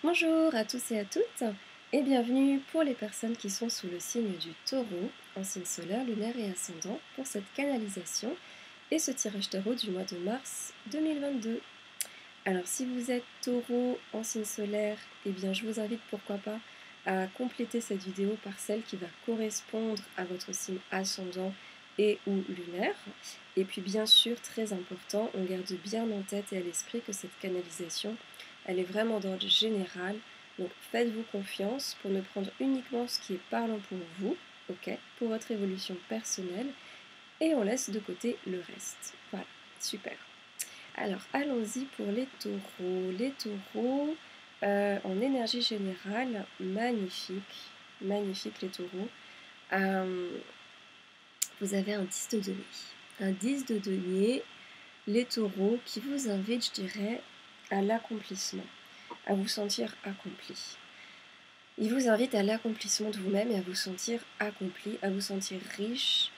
Bonjour à tous et à toutes et bienvenue pour les personnes qui sont sous le signe du taureau, en signe solaire, lunaire et ascendant pour cette canalisation et ce tirage tarot du mois de mars 2022. Alors si vous êtes taureau en signe solaire, eh bien je vous invite pourquoi pas à compléter cette vidéo par celle qui va correspondre à votre signe ascendant et ou lunaire. Et puis bien sûr, très important, on garde bien en tête et à l'esprit que cette canalisation, elle est vraiment d'ordre général. Donc faites-vous confiance pour ne prendre uniquement ce qui est parlant pour vous, ok, pour votre évolution personnelle, et on laisse de côté le reste. Voilà, super. Alors allons-y pour les taureaux. Les taureaux, en énergie générale, magnifique, magnifique les taureaux. Vous avez un 10 de denier. Un 10 de denier, les taureaux, qui vous invite, je dirais, à l'accomplissement, à vous sentir accompli. Il vous invite à l'accomplissement de vous-même et à vous sentir accompli, à vous sentir riche,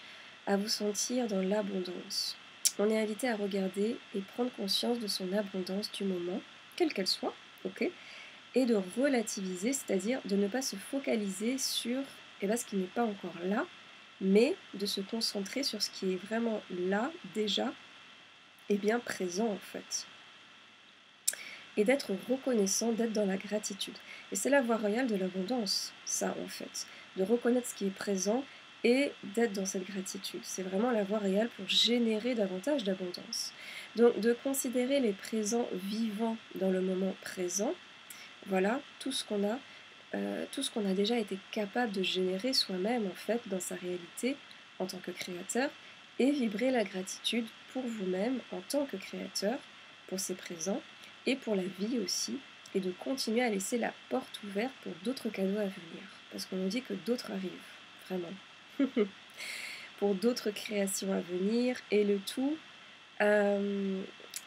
à vous sentir dans l'abondance. On est invité à regarder et prendre conscience de son abondance du moment, quelle qu'elle soit, ok, et de relativiser, c'est-à-dire de ne pas se focaliser sur ce qui n'est pas encore là, mais de se concentrer sur ce qui est vraiment là, déjà, et bien présent en fait. Et d'être reconnaissant, d'être dans la gratitude. Et c'est la voie royale de l'abondance, ça en fait. De reconnaître ce qui est présent et d'être dans cette gratitude. C'est vraiment la voie royale pour générer davantage d'abondance. Donc de considérer les présents vivants dans le moment présent, voilà, tout ce qu'on a déjà été capable de générer soi-même en fait dans sa réalité en tant que créateur, et vibrer la gratitude pour vous-même en tant que créateur, pour ces présents et pour la vie aussi, et de continuer à laisser la porte ouverte pour d'autres cadeaux à venir, parce qu'on nous dit que d'autres arrivent, vraiment, pour d'autres créations à venir, et le tout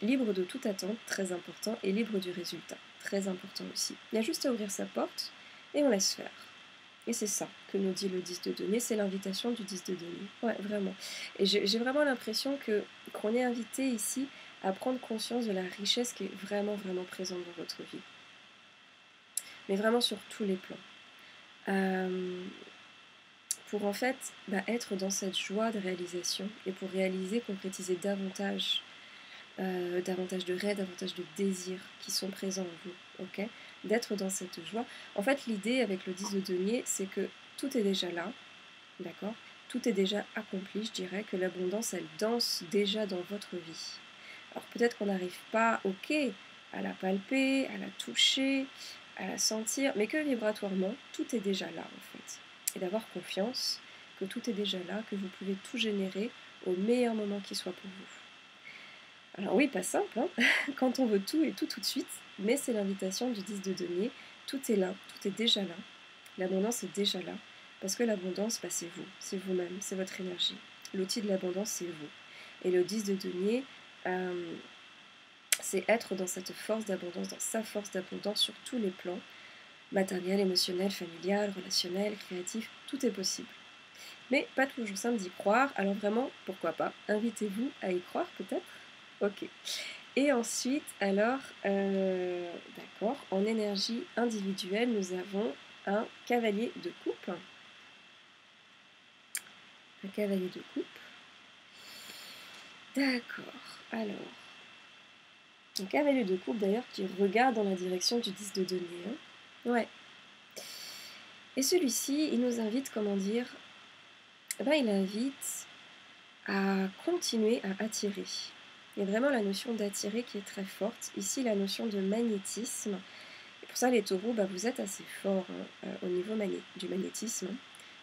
libre de toute attente, très important, et libre du résultat, très important aussi. Il y a juste à ouvrir sa porte et on laisse faire. Et c'est ça que nous dit le 10 de denier, c'est l'invitation du 10 de denier. Ouais, vraiment. Et j'ai vraiment l'impression qu'on est invité ici à prendre conscience de la richesse qui est vraiment, vraiment présente dans votre vie. Mais vraiment sur tous les plans. Pour en fait être dans cette joie de réalisation et pour réaliser, concrétiser davantage de rêves, davantage de désirs qui sont présents en vous, ok, d'être dans cette joie. En fait, l'idée avec le 10 de denier, c'est que tout est déjà là, d'accord, tout est déjà accompli, je dirais, que l'abondance, elle danse déjà dans votre vie. Alors peut-être qu'on n'arrive pas, ok, à la palper, à la toucher, à la sentir, mais que vibratoirement, tout est déjà là, en fait. Et d'avoir confiance que tout est déjà là, que vous pouvez tout générer au meilleur moment qui soit pour vous. Alors oui, pas simple, hein quand on veut tout et tout de suite, mais c'est l'invitation du 10 de denier. Tout est là, tout est déjà là. L'abondance est déjà là, parce que l'abondance, c'est vous, c'est vous-même, c'est votre énergie. L'outil de l'abondance, c'est vous. Et le 10 de denier, c'est être dans cette force d'abondance, dans sa force d'abondance sur tous les plans, matériel, émotionnel, familial, relationnel, créatif, tout est possible. Mais pas toujours simple d'y croire, alors vraiment, pourquoi pas, invitez-vous à y croire peut-être. Ok. Et ensuite, alors, d'accord, en énergie individuelle, nous avons un cavalier de coupe. Un cavalier de coupe. D'accord, alors. Un cavalier de coupe d'ailleurs qui regarde dans la direction du 10 de denier. Hein. Ouais. Et celui-ci, il nous invite, comment dire, il invite à continuer à attirer. Il y a vraiment la notion d'attirer qui est très forte. Ici, la notion de magnétisme. Et pour ça, les taureaux, vous êtes assez forts au niveau du magnétisme,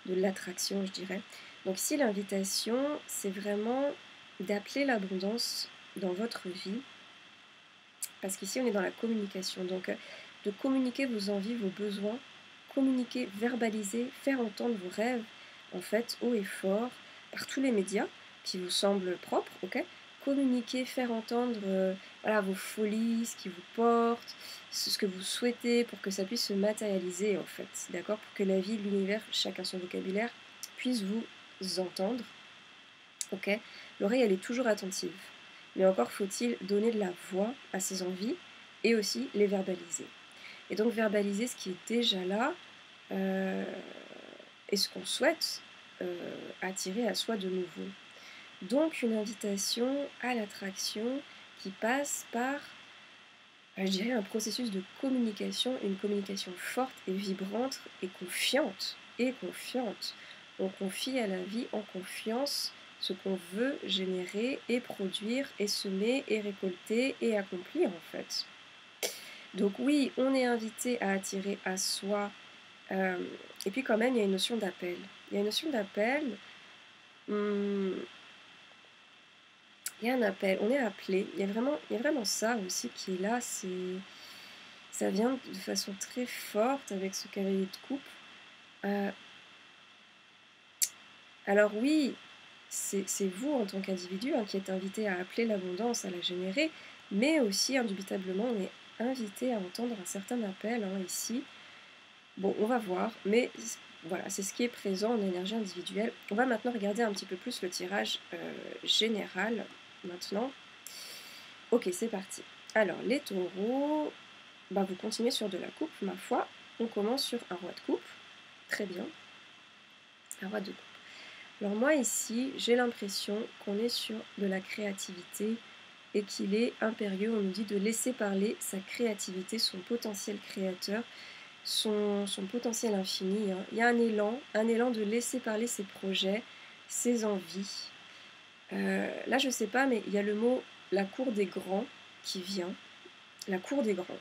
de l'attraction, je dirais. Donc ici, l'invitation, c'est vraiment d'appeler l'abondance dans votre vie. Parce qu'ici, on est dans la communication. Donc, de communiquer vos envies, vos besoins, communiquer, verbaliser, faire entendre vos rêves, en fait, haut et fort, par tous les médias qui vous semblent propres, ok ? Communiquer, faire entendre vos folies, ce qui vous porte, ce que vous souhaitez pour que ça puisse se matérialiser, en fait, d'accord ? Pour que la vie, l'univers, chacun son vocabulaire, puisse vous entendre, ok ? L'oreille, elle est toujours attentive. Mais encore faut-il donner de la voix à ses envies et aussi les verbaliser. Et donc verbaliser ce qui est déjà là et ce qu'on souhaite attirer à soi de nouveau. Donc une invitation à l'attraction qui passe par, je dirais, un processus de communication, une communication forte et vibrante et confiante. On confie à la vie en confiance ce qu'on veut générer et produire et semer et récolter et accomplir en fait. Donc oui, on est invité à attirer à soi. Et puis quand même, il y a une notion d'appel. Il y a une notion d'appel. Il y a un appel, on est appelé. Il y a vraiment ça aussi qui est là. Ça vient de façon très forte avec ce cavalier de coupe. Alors oui, c'est vous en tant qu'individu qui êtes invité à appeler l'abondance, à la générer, mais aussi indubitablement on est invité à entendre un certain appel ici. Bon, on va voir, mais voilà, c'est ce qui est présent en énergie individuelle. On va maintenant regarder un petit peu plus le tirage général maintenant. Ok, c'est parti. Alors, les taureaux, vous continuez sur de la coupe, ma foi. On commence sur un roi de coupe. Très bien. Un roi de coupe. Alors moi ici, j'ai l'impression qu'on est sur de la créativité et qu'il est impérieux. On nous dit de laisser parler sa créativité, son potentiel créateur, son potentiel infini. Il y a un élan de laisser parler ses projets, ses envies. Là, je sais pas, mais il y a le mot « la cour des grands » qui vient. La cour des grands.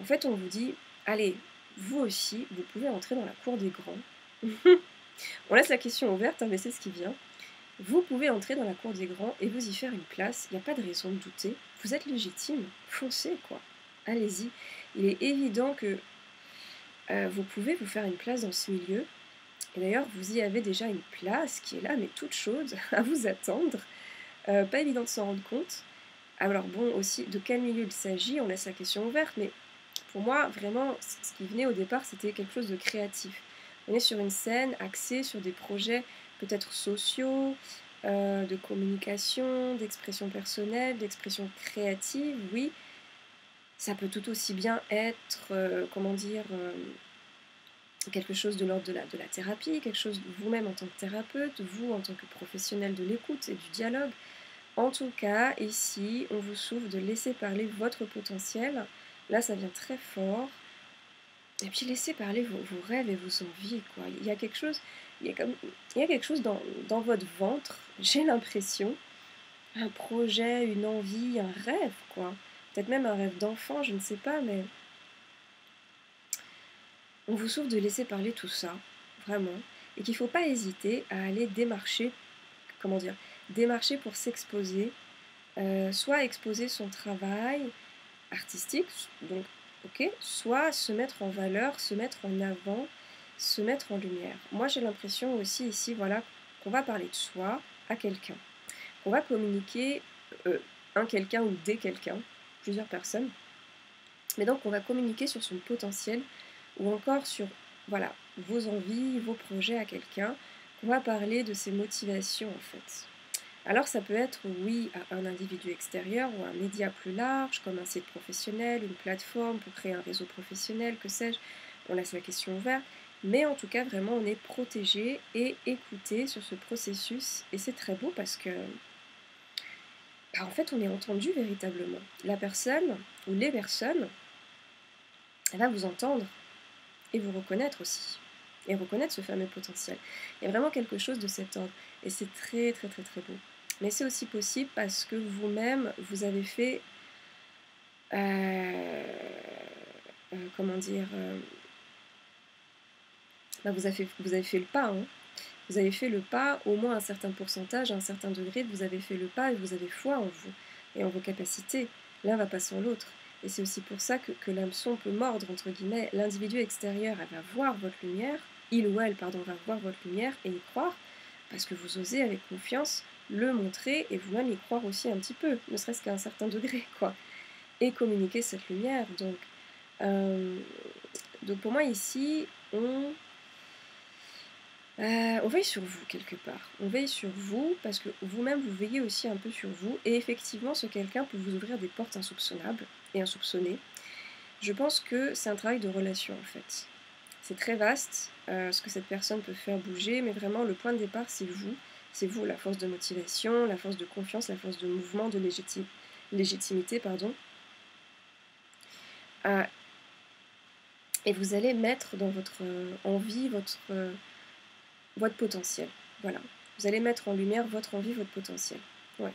En fait, on vous dit « Allez, vous aussi, vous pouvez entrer dans la cour des grands. » On laisse la question ouverte, mais c'est ce qui vient. Vous pouvez entrer dans la cour des grands et vous y faire une place. Il n'y a pas de raison de douter. Vous êtes légitime. Foncez, quoi. Allez-y. Il est évident que vous pouvez vous faire une place dans ce milieu. Et d'ailleurs, vous y avez déjà une place qui est là, mais toute chaude, à vous attendre. Pas évident de s'en rendre compte. Alors bon, aussi, de quel milieu il s'agit, on laisse la question ouverte, mais pour moi, vraiment, ce qui venait au départ, c'était quelque chose de créatif. On est sur une scène axée sur des projets peut-être sociaux, de communication, d'expression personnelle, d'expression créative, oui. Ça peut tout aussi bien être, quelque chose de l'ordre de la thérapie, quelque chose vous-même en tant que thérapeute, vous en tant que professionnel de l'écoute et du dialogue. En tout cas, ici, on vous souffle de laisser parler votre potentiel. Là, ça vient très fort. Et puis, laissez parler vos rêves et vos envies, quoi. Il y a quelque chose, dans votre ventre, j'ai l'impression, un projet, une envie, un rêve, quoi. Peut-être même un rêve d'enfant, je ne sais pas, mais on vous souffle de laisser parler tout ça, vraiment. Et qu'il ne faut pas hésiter à aller démarcher pour s'exposer, soit exposer son travail artistique, donc ok, soit se mettre en valeur, se mettre en avant, se mettre en lumière. Moi j'ai l'impression aussi ici, voilà, qu'on va parler de soi à quelqu'un, qu'on va communiquer un quelqu'un ou des quelqu'un, plusieurs personnes, mais donc on va communiquer sur son potentiel ou encore sur voilà, vos envies, vos projets à quelqu'un, on va parler de ses motivations en fait. Alors ça peut être, oui, à un individu extérieur ou à un média plus large, comme un site professionnel, une plateforme pour créer un réseau professionnel, que sais-je, on laisse la question ouverte, mais en tout cas vraiment on est protégé et écouté sur ce processus, et c'est très beau parce que, en fait on est entendu véritablement. La personne, ou les personnes, elle va vous entendre, et vous reconnaître aussi, et reconnaître ce fameux potentiel. Il y a vraiment quelque chose de cet ordre, et c'est très très très très beau. Mais c'est aussi possible parce que vous-même, vous avez fait, vous avez fait le pas, Vous avez fait le pas, au moins un certain pourcentage, à un certain degré, vous avez fait le pas et vous avez foi en vous et en vos capacités. L'un va pas sans l'autre. Et c'est aussi pour ça que l'hameçon peut mordre, entre guillemets. L'individu extérieur, elle va voir votre lumière, il ou elle, pardon, va voir votre lumière et y croire, parce que vous osez avec confiance le montrer et vous-même y croire aussi un petit peu, ne serait-ce qu'à un certain degré, quoi. Et communiquer cette lumière. Donc pour moi ici, on veille sur vous quelque part. On veille sur vous parce que vous-même vous veillez aussi un peu sur vous. Et effectivement, ce quelqu'un peut vous ouvrir des portes insoupçonnables et insoupçonnées. Je pense que c'est un travail de relation en fait. C'est très vaste ce que cette personne peut faire bouger, mais vraiment le point de départ c'est vous. C'est vous, la force de motivation, la force de confiance, la force de mouvement, de légitimité, pardon. Et vous allez mettre dans votre envie votre potentiel. Voilà. Vous allez mettre en lumière votre envie, votre potentiel. Ouais.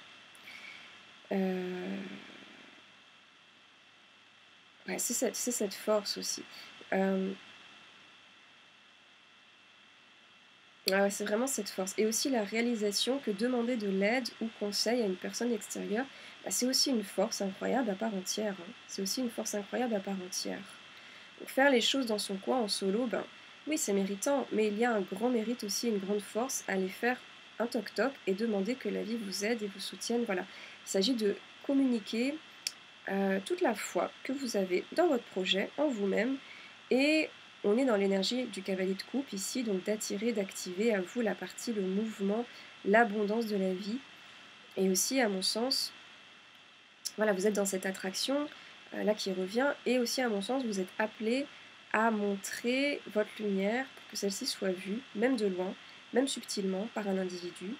Ouais, c'est cette force aussi. Ouais, c'est vraiment cette force. Et aussi la réalisation que demander de l'aide ou conseil à une personne extérieure, bah, c'est aussi une force incroyable à part entière. Hein. C'est aussi une force incroyable à part entière. Donc faire les choses dans son coin en solo, ben oui, c'est méritant, mais il y a un grand mérite aussi, une grande force à aller faire un toc-toc et demander que la vie vous aide et vous soutienne. Voilà. Il s'agit de communiquer toute la foi que vous avez dans votre projet, en vous-même, et on est dans l'énergie du cavalier de coupe ici, donc d'attirer, d'activer à vous la partie, le mouvement, l'abondance de la vie. Et aussi, à mon sens, voilà, vous êtes dans cette attraction, là qui revient, et aussi, à mon sens, vous êtes appelé à montrer votre lumière pour que celle-ci soit vue, même de loin, même subtilement, par un individu,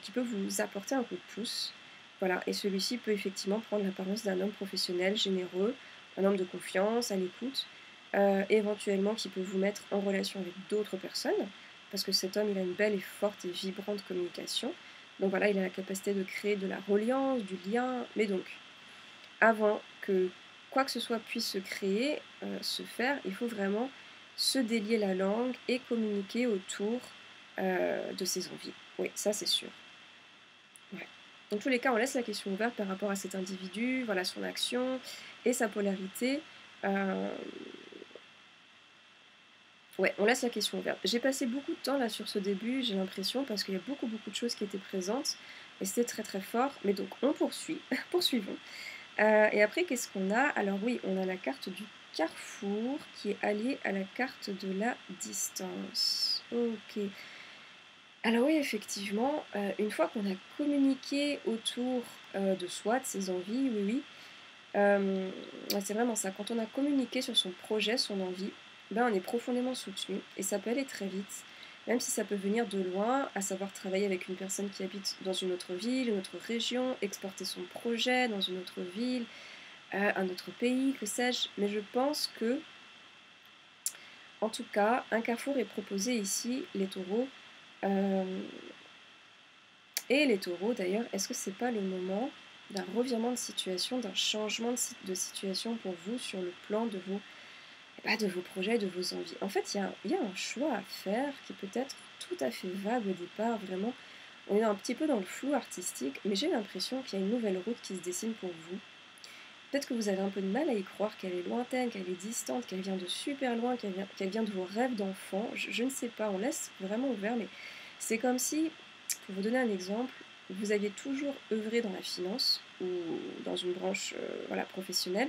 qui peut vous apporter un coup de pouce. Voilà, et celui-ci peut effectivement prendre l'apparence d'un homme professionnel, généreux, un homme de confiance, à l'écoute, éventuellement qui peut vous mettre en relation avec d'autres personnes, parce que cet homme, il a une belle et forte et vibrante communication. Donc voilà, il a la capacité de créer de la reliance, du lien, mais donc, avant que quoi que ce soit puisse se créer, se faire, il faut vraiment se délier la langue et communiquer autour de ses envies. Oui, ça c'est sûr. Ouais. Dans tous les cas, on laisse la question ouverte par rapport à cet individu, voilà son action et sa polarité. Ouais, on laisse la question ouverte. J'ai passé beaucoup de temps là sur ce début, j'ai l'impression, parce qu'il y a beaucoup de choses qui étaient présentes et c'était très très fort. Mais donc on poursuit, poursuivons. Et après, qu'est-ce qu'on a? Alors oui, on a la carte du carrefour qui est alliée à la carte de la distance. Ok. Alors oui, effectivement, une fois qu'on a communiqué autour de soi, de ses envies, oui, oui, ouais, c'est vraiment ça. Quand on a communiqué sur son projet, son envie, ben on est profondément soutenu et ça peut aller très vite, même si ça peut venir de loin, à savoir travailler avec une personne qui habite dans une autre ville, une autre région, exporter son projet dans une autre ville, un autre pays, que sais-je. Mais je pense que, en tout cas, un carrefour est proposé ici, les taureaux. Et les taureaux, d'ailleurs, est-ce que c'est pas le moment d'un revirement de situation, d'un changement de situation pour vous sur le plan de de vos projets, de vos envies? En fait, il y a un choix à faire qui peut être tout à fait vague au départ, vraiment. On est un petit peu dans le flou artistique, mais j'ai l'impression qu'il y a une nouvelle route qui se dessine pour vous. Peut-être que vous avez un peu de mal à y croire, qu'elle est lointaine, qu'elle est distante, qu'elle vient de super loin, qu'elle vient de vos rêves d'enfant. Je ne sais pas, on laisse vraiment ouvert, mais c'est comme si, pour vous donner un exemple, vous aviez toujours œuvré dans la finance ou dans une branche voilà, professionnelle,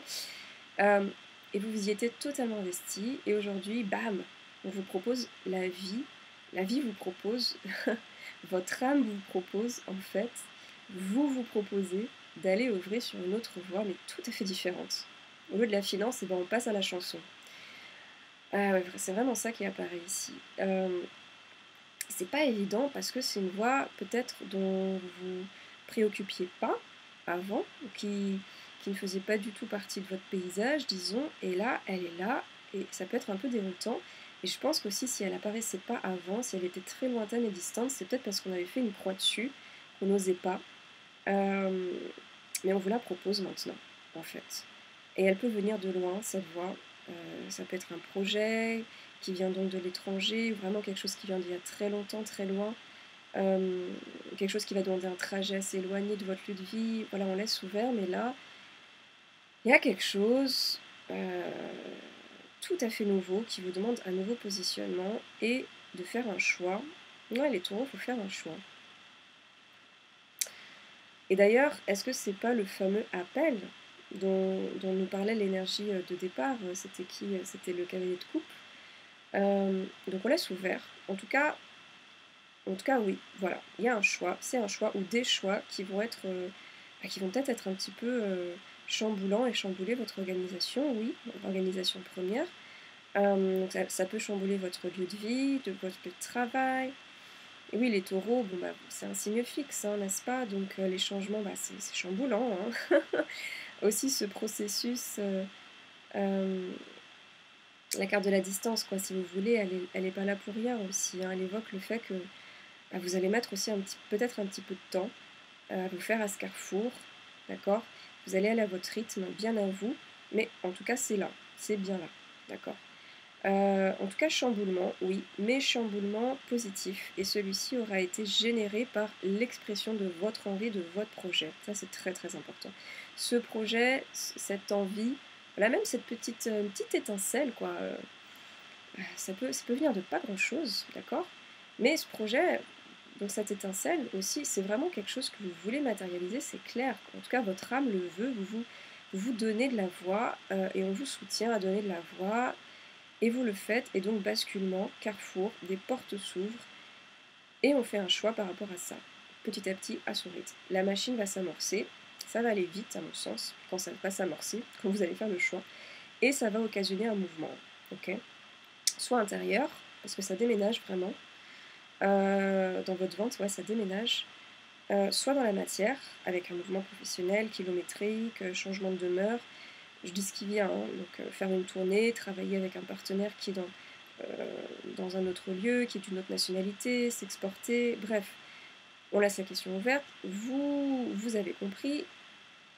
et vous vous y étiez totalement investi, et aujourd'hui, bam, on vous propose la vie vous propose, votre âme vous propose, en fait, vous proposez d'aller œuvrer sur une autre voie, mais tout à fait différente. Au lieu de la finance, eh ben, on passe à la chanson. Ouais, c'est vraiment ça qui apparaît ici. C'est pas évident parce que c'est une voie peut-être dont vous vous préoccupiez pas avant, ou qui ne faisait pas du tout partie de votre paysage, disons, et là, elle est là, et ça peut être un peu déroutant. Et je pense qu'aussi, si elle apparaissait pas avant, si elle était très lointaine et distante, c'est peut-être parce qu'on avait fait une croix dessus, qu'on n'osait pas. Mais on vous la propose maintenant, en fait. Et elle peut venir de loin, cette voix. Ça peut être un projet qui vient donc de l'étranger, vraiment quelque chose qui vient d'il y a très longtemps, très loin. Quelque chose qui va demander un trajet assez éloigné de votre lieu de vie. Voilà, on laisse ouvert, mais là, il y a quelque chose tout à fait nouveau qui vous demande un nouveau positionnement et de faire un choix. Ouais, les taureaux, il faut faire un choix. Et d'ailleurs, est-ce que c'est pas le fameux appel dont nous parlait l'énergie de départ? C'était qui? C'était le cavalier de coupe. Donc on laisse ouvert. En tout cas, oui, voilà, il y a un choix, c'est un choix ou des choix qui vont être, qui vont peut-être être un petit peu, chamboulant et chambouler votre organisation, oui, organisation première. Donc ça peut chambouler votre lieu de vie, votre lieu de travail. Et oui, les taureaux, bon, bah, c'est un signe fixe, hein, n'est-ce pas? Donc les changements, bah, c'est chamboulant, hein. Aussi ce processus, la carte de la distance, quoi, si vous voulez, elle est pas là pour rien aussi, hein. Elle évoque le fait que bah, vous allez mettre aussi peut-être un petit peu de temps à vous faire à ce carrefour, d'accord? Vous allez aller à votre rythme, bien à vous, mais en tout cas c'est là, c'est bien là, d'accord? En tout cas chamboulement, oui, mais chamboulement positif, et celui-ci aura été généré par l'expression de votre envie, de votre projet. Ça c'est très très important. Ce projet, cette envie, voilà, même cette petite étincelle, quoi, ça peut venir de pas grand-chose, d'accord? Mais ce projet, donc cette étincelle aussi, c'est vraiment quelque chose que vous voulez matérialiser, c'est clair. En tout cas, votre âme le veut, vous donnez de la voix et on vous soutient à donner de la voix et vous le faites. Et donc basculement, carrefour, des portes s'ouvrent et on fait un choix par rapport à ça, petit à petit à son rythme. La machine va s'amorcer, ça va aller vite à mon sens, quand ça va s'amorcer, quand vous allez faire le choix, et ça va occasionner un mouvement, ok? Soit intérieur, parce que ça déménage vraiment, dans votre ventre, ouais, ça déménage, soit dans la matière, avec un mouvement professionnel, kilométrique, changement de demeure, je dis ce qui vient, hein, donc faire une tournée, travailler avec un partenaire qui est dans un autre lieu, qui est d'une autre nationalité, s'exporter, bref, on laisse la question ouverte, vous avez compris,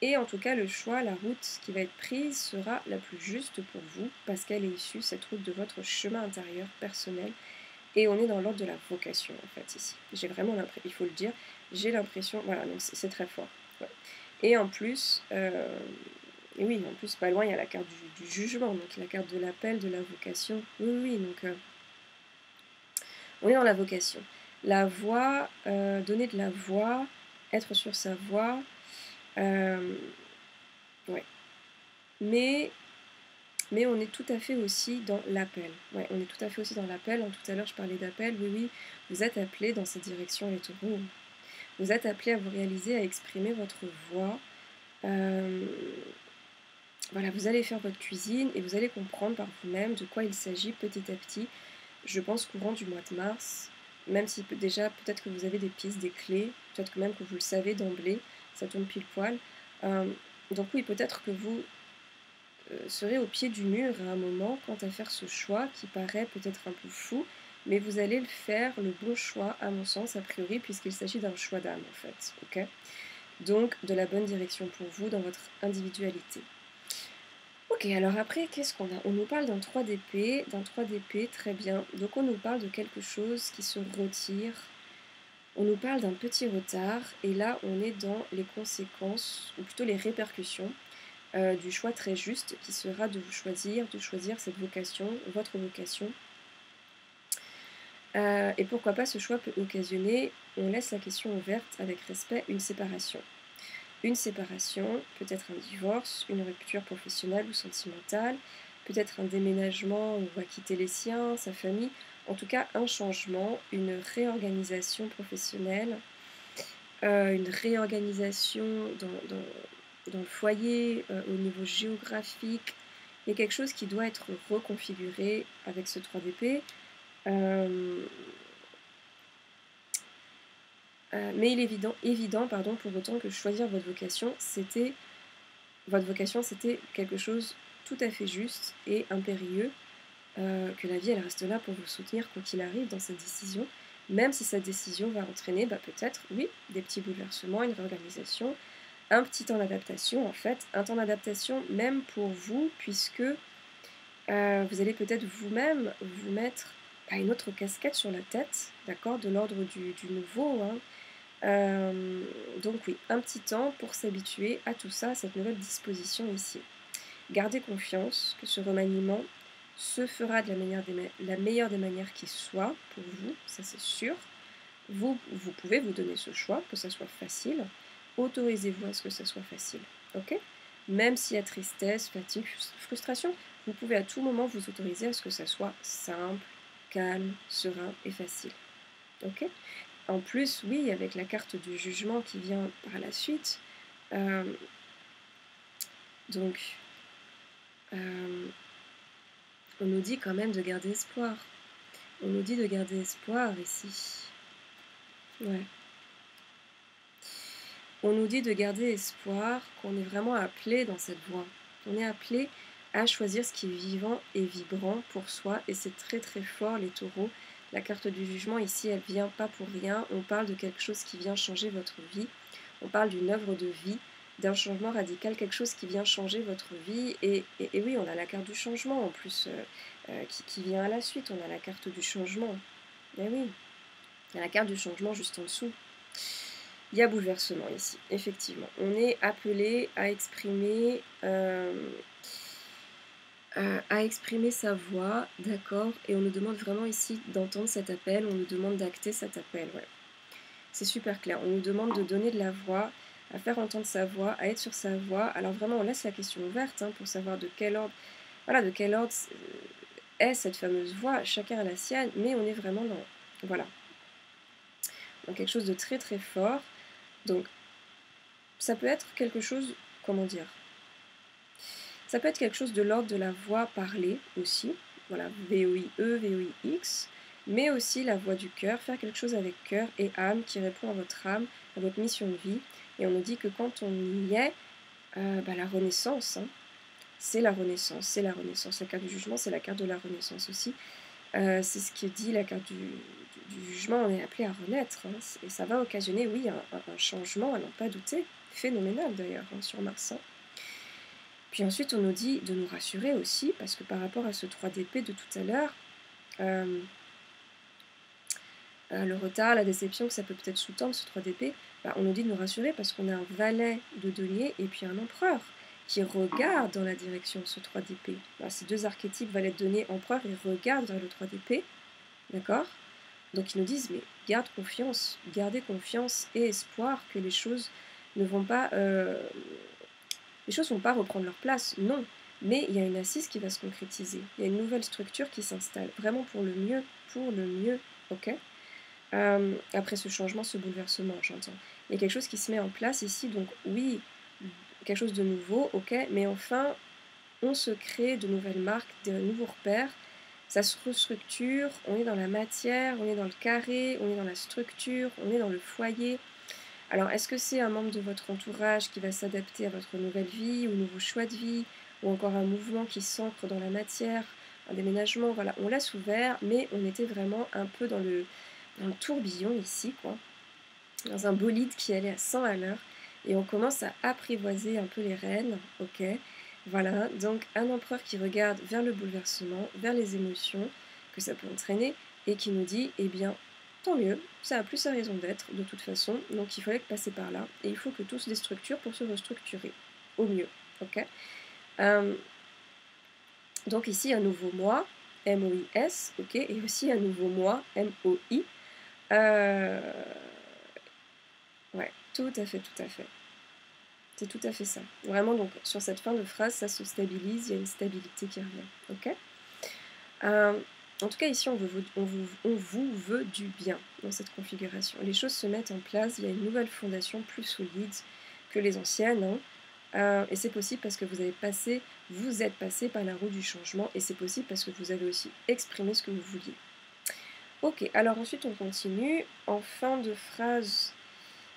et en tout cas le choix, la route qui va être prise sera la plus juste pour vous, parce qu'elle est issue, cette route, de votre chemin intérieur personnel. Et on est dans l'ordre de la vocation, en fait, ici. J'ai vraiment l'impression, il faut le dire, j'ai l'impression, voilà, donc c'est très fort. Ouais. Et en plus, et oui, en plus, pas loin, il y a la carte du jugement, donc la carte de l'appel, de la vocation. Oui, oui, donc on est dans la vocation. La voix, donner de la voix, être sur sa voix, ouais. Mais on est tout à fait aussi dans l'appel. Ouais, on est tout à fait aussi dans l'appel. Tout à l'heure, je parlais d'appel. Oui, oui, vous êtes appelés dans cette direction, les taureaux. Vous êtes appelés à vous réaliser, à exprimer votre voix. Voilà, vous allez faire votre cuisine et vous allez comprendre par vous-même de quoi il s'agit petit à petit. Je pense courant du mois de mars, même si déjà peut-être que vous avez des pistes, des clés, peut-être que même que vous le savez d'emblée, ça tombe pile poil. Donc oui, peut-être que vous serez au pied du mur à un moment quant à faire ce choix qui paraît peut-être un peu fou, mais vous allez le faire, le bon choix à mon sens a priori, puisqu'il s'agit d'un choix d'âme en fait, ok? Donc de la bonne direction pour vous dans votre individualité. Ok, alors après, qu'est-ce qu'on a? On nous parle d'un 3 d'épée, très bien. Donc on nous parle de quelque chose qui se retire, on nous parle d'un petit retard, et là on est dans les conséquences, ou plutôt les répercussions, du choix très juste qui sera de choisir cette vocation, votre vocation. Et pourquoi pas ce choix peut occasionner, on laisse la question ouverte avec respect, une séparation. Une séparation, peut-être un divorce, une rupture professionnelle ou sentimentale, peut-être un déménagement, on va quitter les siens, sa famille, en tout cas un changement, une réorganisation professionnelle, une réorganisation dans le foyer, au niveau géographique. Il y a quelque chose qui doit être reconfiguré avec ce 3 d'épée. Mais il est évident pour autant que choisir votre vocation, c'était quelque chose tout à fait juste et impérieux, que la vie elle reste là pour vous soutenir quoi qu'il arrive dans cette décision, même si cette décision va entraîner peut-être, oui, des petits bouleversements, une réorganisation, un petit temps d'adaptation en fait, un temps d'adaptation même pour vous, puisque vous allez peut-être vous-même vous mettre une autre casquette sur la tête, d'accord, de l'ordre du nouveau, hein. Donc oui, un petit temps pour s'habituer à tout ça, à cette nouvelle disposition ici. Gardez confiance que ce remaniement se fera de la meilleure des manières qui soit pour vous, ça c'est sûr. Vous pouvez vous donner ce choix, que ça soit facile. Autorisez-vous à ce que ça soit facile, ok? Même s'il y a tristesse, fatigue, frustration, vous pouvez à tout moment vous autoriser à ce que ça soit simple, calme, serein et facile, ok? En plus, oui, avec la carte du jugement qui vient par la suite, Donc, on nous dit quand même de garder espoir. On nous dit de garder espoir ici. Ouais. On nous dit de garder espoir, qu'on est vraiment appelé dans cette voie. On est appelé à choisir ce qui est vivant et vibrant pour soi, et c'est très très fort les taureaux. La carte du jugement ici, elle vient pas pour rien. On parle de quelque chose qui vient changer votre vie. On parle d'une œuvre de vie, d'un changement radical, quelque chose qui vient changer votre vie. Et oui, on a la carte du changement en plus qui vient à la suite. On a la carte du changement. Et oui, il y a la carte du changement juste en dessous. Il y a bouleversement ici, effectivement. On est appelé à exprimer sa voix, d'accord, et on nous demande vraiment ici d'entendre cet appel, on nous demande d'acter cet appel, ouais. C'est super clair, on nous demande de donner de la voix, à faire entendre sa voix, à être sur sa voix. Alors vraiment, on laisse la question ouverte pour savoir de quel ordre, voilà, de quel ordre est cette fameuse voix. Chacun a la sienne, mais on est vraiment dans quelque chose de très très fort. Donc, ça peut être quelque chose, comment dire, ça peut être quelque chose de l'ordre de la voix parlée aussi, voilà, V-O-I-E, V-O-I-X, mais aussi la voix du cœur, faire quelque chose avec cœur et âme qui répond à votre âme, à votre mission de vie. Et on nous dit que quand on y est, la renaissance, c'est la renaissance, c'est la renaissance. La carte du jugement, c'est la carte de la renaissance aussi. C'est ce que dit la carte du jugement, on est appelé à renaître, et ça va occasionner, oui, un changement, à n'en pas douter, phénoménal d'ailleurs, sur Mars. Puis ensuite, on nous dit de nous rassurer aussi, parce que par rapport à ce 3 d'épée de tout à l'heure, le retard, la déception que ça peut peut-être sous-tendre, ce 3 d'épée, on nous dit de nous rassurer parce qu'on a un valet de denier et puis un empereur qui regarde dans la direction de ce 3 d'épée. Ces deux archétypes, valet de denier, empereur, ils regardent vers le 3 d'épée, d'accord? Donc ils nous disent, mais garde confiance, gardez confiance et espoir que les choses ne vont pas... les choses ne vont pas reprendre leur place, non. Mais il y a une assise qui va se concrétiser. Il y a une nouvelle structure qui s'installe. Vraiment pour le mieux, ok? Après ce changement, ce bouleversement, j'entends. Il y a quelque chose qui se met en place ici, donc oui, quelque chose de nouveau, ok? Mais enfin, on se crée de nouvelles marques, de nouveaux repères. Ça se restructure, on est dans la matière, on est dans le carré, on est dans la structure, on est dans le foyer. Alors, est-ce que c'est un membre de votre entourage qui va s'adapter à votre nouvelle vie, ou nouveau choix de vie, ou encore un mouvement qui s'ancre dans la matière, un déménagement, voilà, on laisse ouvert, mais on était vraiment un peu dans le tourbillon ici, quoi, dans un bolide qui allait à 100 à l'heure, et on commence à apprivoiser un peu les rênes, ok, voilà, donc un empereur qui regarde vers le bouleversement, vers les émotions que ça peut entraîner, et qui nous dit, eh bien, tant mieux, ça a plus sa raison d'être de toute façon, donc il fallait passer par là, et il faut que tout se déstructure pour se restructurer, au mieux, ok. Donc ici un nouveau moi, M-O-I-S, ok, et aussi un nouveau moi, M-O-I. Ouais, tout à fait, tout à fait. C'est tout à fait ça. Vraiment, donc sur cette fin de phrase, ça se stabilise, il y a une stabilité qui revient, ok. En tout cas, ici, on vous veut du bien dans cette configuration. Les choses se mettent en place, il y a une nouvelle fondation plus solide que les anciennes, et c'est possible parce que vous êtes passé par la roue du changement, et c'est possible parce que vous avez aussi exprimé ce que vous vouliez. Ok, alors ensuite on continue. En fin de phrase,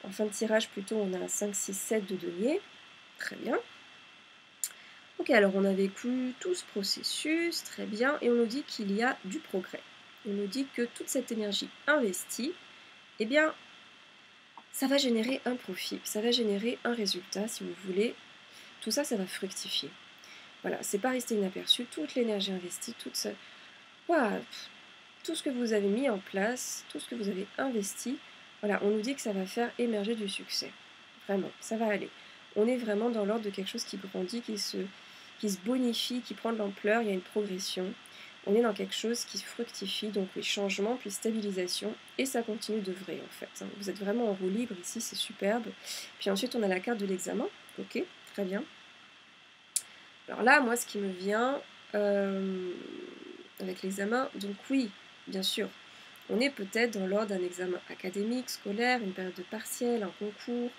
en fin de tirage plutôt, on a 5, 6, 7 de denier. Très bien. Ok, alors on a vécu tout ce processus, très bien, et on nous dit qu'il y a du progrès. On nous dit que toute cette énergie investie, eh bien, ça va générer un profit, ça va générer un résultat, si vous voulez. Tout ça, ça va fructifier. Voilà, c'est pas resté inaperçu. Toute l'énergie investie, tout ce que vous avez mis en place, tout ce que vous avez investi, voilà, on nous dit que ça va faire émerger du succès. Vraiment, ça va aller. On est vraiment dans l'ordre de quelque chose qui grandit, qui se bonifie, qui prend de l'ampleur, il y a une progression. On est dans quelque chose qui fructifie, donc oui, changement, puis stabilisation, et ça continue de vrai en fait. Vous êtes vraiment en roue libre ici, c'est superbe. Puis ensuite, on a la carte de l'examen, ok, très bien. Alors là, moi, ce qui me vient avec l'examen, donc oui, bien sûr, on est peut-être dans l'ordre d'un examen académique, scolaire, une période de partiel, un concours,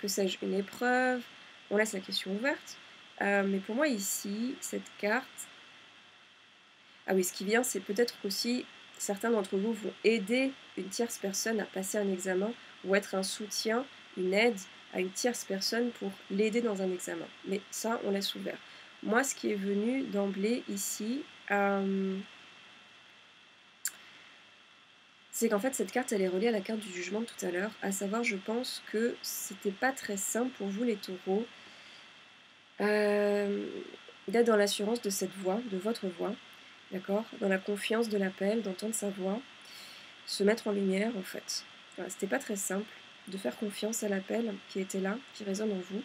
que sais-je, une épreuve. On laisse la question ouverte. Mais pour moi ici, cette carte... Ah oui, ce qui vient, c'est peut-être aussi certains d'entre vous vont aider une tierce personne à passer un examen ou être un soutien, une aide à une tierce personne pour l'aider dans un examen. Mais ça, on laisse ouvert. Moi, ce qui est venu d'emblée ici, c'est qu'en fait, cette carte, elle est reliée à la carte du jugement de tout à l'heure. À savoir, je pense que c'était pas très simple pour vous, les taureaux, d'être dans l'assurance de cette voix, de votre voix, d'accord, dans la confiance de l'appel, d'entendre sa voix, se mettre en lumière en fait. Voilà, c'était pas très simple de faire confiance à l'appel qui était là, qui résonne en vous,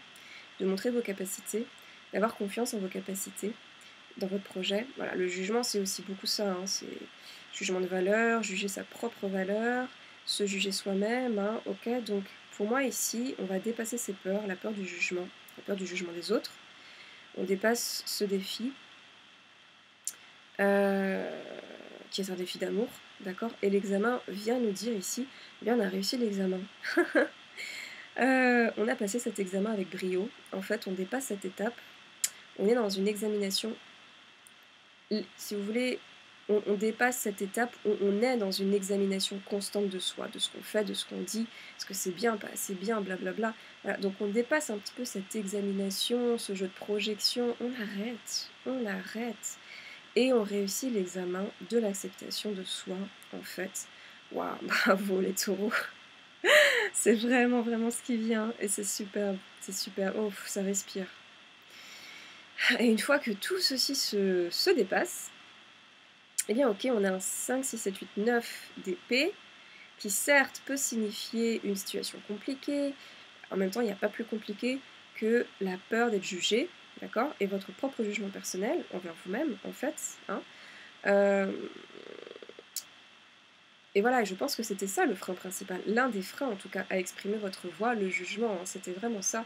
de montrer vos capacités, d'avoir confiance en vos capacités dans votre projet. Voilà, le jugement c'est aussi beaucoup ça, hein, c'est jugement de valeur, juger sa propre valeur, se juger soi-même, hein, ok. Donc pour moi ici, on va dépasser ces peurs, la peur du jugement des autres. On dépasse ce défi qui est un défi d'amour, d'accord. Et l'examen vient nous dire ici, eh bien on a réussi l'examen. On a passé cet examen avec brio. En fait, on dépasse cette étape. On est dans une examination, si vous voulez, on dépasse cette étape où on est dans une examination constante de soi, de ce qu'on fait, de ce qu'on dit, est-ce que c'est bien, pas assez bien, blablabla. Voilà, donc on dépasse un petit peu cette examination, ce jeu de projection, on arrête. Et on réussit l'examen de l'acceptation de soi, en fait. Waouh, bravo les taureaux. C'est vraiment, vraiment ce qui vient. Et c'est superbe, c'est super. Oh, ça respire. Et une fois que tout ceci se dépasse, eh bien ok, on a un 5, 6, 7, 8, 9 d'épée, qui certes peut signifier une situation compliquée. En même temps, il n'y a pas plus compliqué que la peur d'être jugé, d'accord, et votre propre jugement personnel envers vous-même, en fait, hein. Et voilà, je pense que c'était ça le frein principal, l'un des freins en tout cas à exprimer votre voix, le jugement, hein, c'était vraiment ça.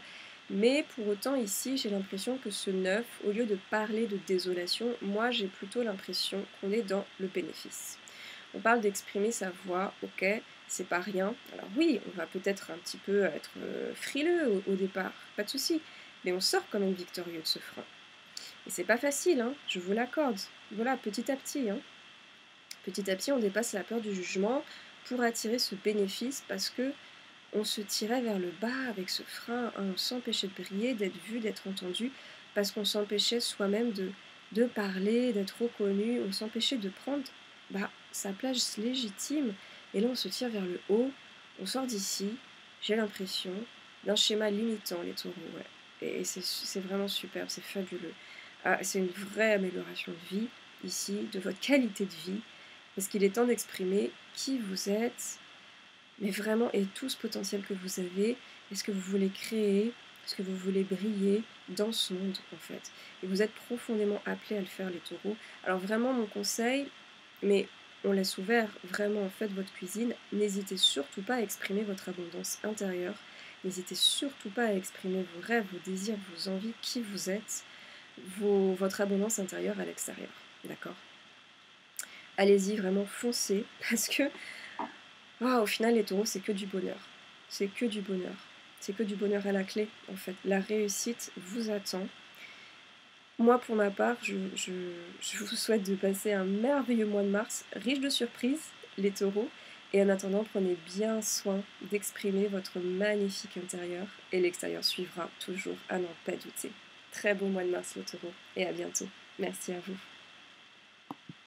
Mais pour autant ici, j'ai l'impression que ce 9, au lieu de parler de désolation, moi j'ai plutôt l'impression qu'on est dans le bénéfice. On parle d'exprimer sa voix, ok, c'est pas rien. Alors oui, on va peut-être un petit peu être frileux au départ, pas de souci, mais on sort quand même victorieux de ce frein. Et c'est pas facile, hein, je vous l'accorde. Voilà, petit à petit, hein. Petit à petit, on dépasse la peur du jugement pour attirer ce bénéfice parce que on se tirait vers le bas avec ce frein, hein, on s'empêchait de briller, d'être vu, d'être entendu, parce qu'on s'empêchait soi-même de parler, d'être reconnu, on s'empêchait de prendre sa place légitime. Et là, on se tire vers le haut, on sort d'ici, j'ai l'impression, d'un schéma limitant, les taureaux. Ouais. Et c'est vraiment superbe, c'est fabuleux. Ah, c'est une vraie amélioration de vie, ici, de votre qualité de vie. Parce qu'il est temps d'exprimer qui vous êtes, mais vraiment, et tout ce potentiel que vous avez, et ce que vous voulez créer, ce que vous voulez briller dans ce monde, en fait. Et vous êtes profondément appelés à le faire, les taureaux. Alors vraiment, mon conseil, mais on laisse ouvert vraiment, en fait, votre cuisine, n'hésitez surtout pas à exprimer votre abondance intérieure, n'hésitez surtout pas à exprimer vos rêves, vos désirs, vos envies, qui vous êtes, votre abondance intérieure à l'extérieur, d'accord ? Allez-y, vraiment foncez, parce que au final, les taureaux, c'est que du bonheur. C'est que du bonheur. C'est que du bonheur à la clé, en fait. La réussite vous attend. Moi, pour ma part, je vous souhaite de passer un merveilleux mois de mars, riche de surprises, les taureaux. Et en attendant, prenez bien soin d'exprimer votre magnifique intérieur. Et l'extérieur suivra toujours, à n'en pas douter. Très beau mois de mars, les taureaux. Et à bientôt. Merci à vous.